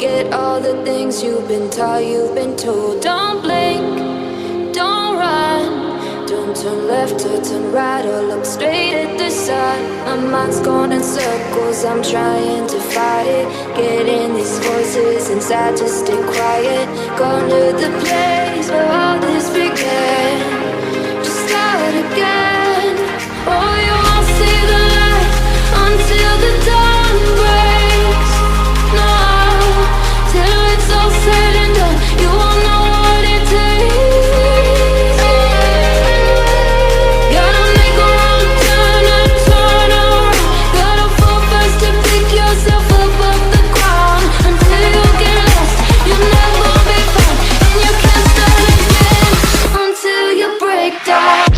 forget all the things you've been taught, you've been told. Don't blink, don't run, don't turn left or turn right or look straight at the sun. My mind's going in circles, I'm trying to fight it. Getting these voices inside to stay quiet. Going to the place where all this began. Just start again. Oh, you won't see the light until the dawn breaks. No, till it's all said and done, you won't know what it takes. Gotta make a wrong turn and turn around. Gotta fall fast to pick yourself up off the ground. Until you get lost, you'll never be found. And you can't start again until you break down.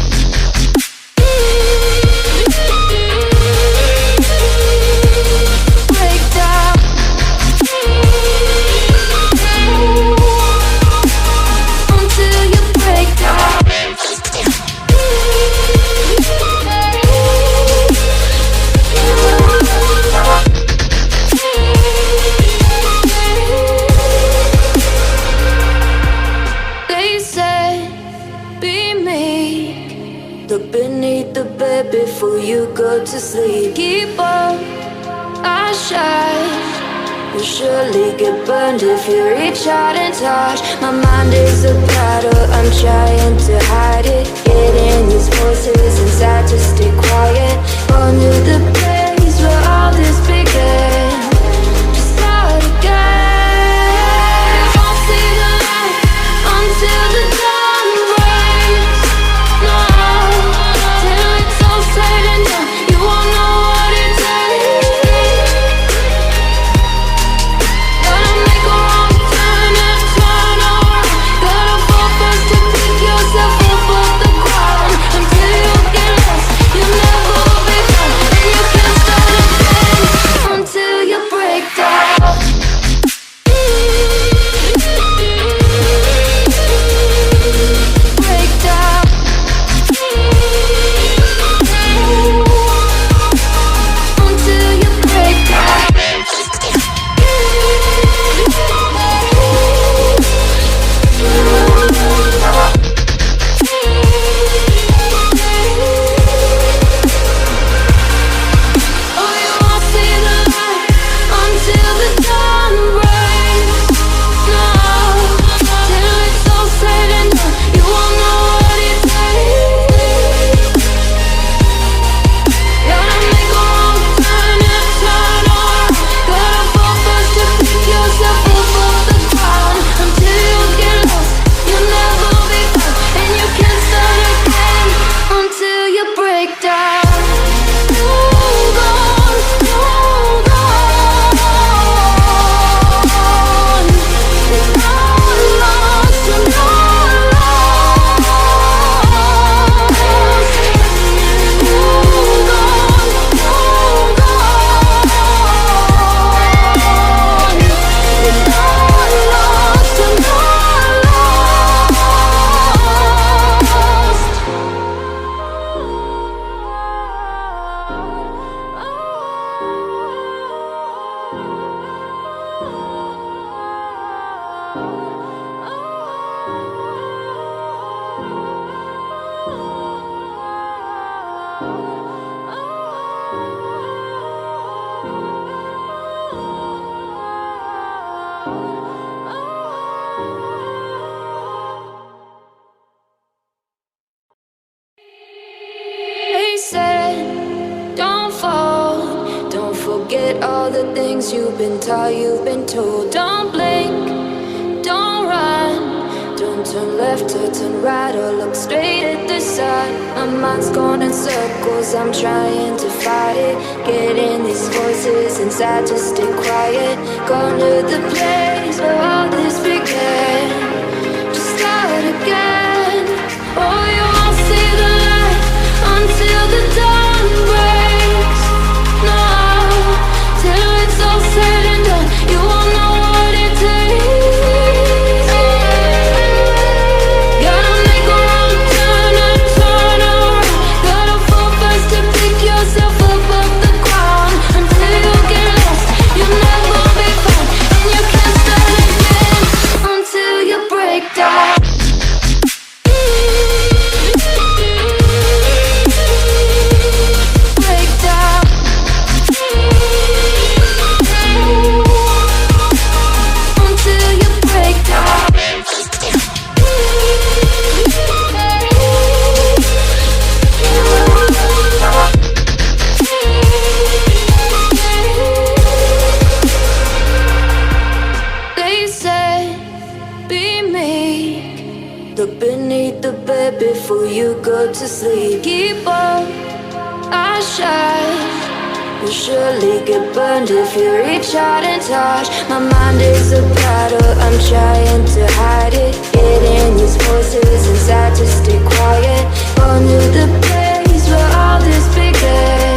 Look beneath the bed before you go to sleep. Keep on, I shine. You'll surely get burned if you reach out and touch. My mind is a battle, I'm trying to hide it. Getting these voices inside to stay quiet. Under the place where all this began. Just start again. You won't see the light until the dawn breaks. No, till it's all said and done, you won't know what it takes. Gotta make a wrong turn and turn around. Gotta fall fast to pick yourself up off the ground. Until you get lost, you'll never be found. And you can't start again until you break down. Break down. Until you break down. Oh, you won't see the light until the dawn breaks. No, till it's all said and done, you won't know what it takes. Gotta make a wrong turn and turn around. Gotta fall fast to pick yourself up off the ground. Until you get lost, you'll never be found. And you can't start again until you break down. Hold on, hold on. You're not lost, you're not lost. Hold on, hold on. You're not lost, you're not They said, don't fall, don't forget all the things you've been taught, you've been told. Don't blink, don't run, don't turn left or turn right or look straight at the sun. My mind's going in circles, I'm trying to fight it. Getting these voices inside to stay quiet. Going to the place where all this began. Just start again. Oh, you won't see the light until the dawn breaks. No, till it's all said and done, you won't know what it takes. Gotta make a wrong turn and turn around. Gotta fall fast to pick yourself up off the ground. Until you get lost, you'll never be found. And you can't Look beneath the bed before you go to sleep. Keep on, I shine. You'll surely get burned if you reach out and touch. My mind is a battle, I'm trying to hide it. Getting these voices inside to stay quiet. On to the place where all this began.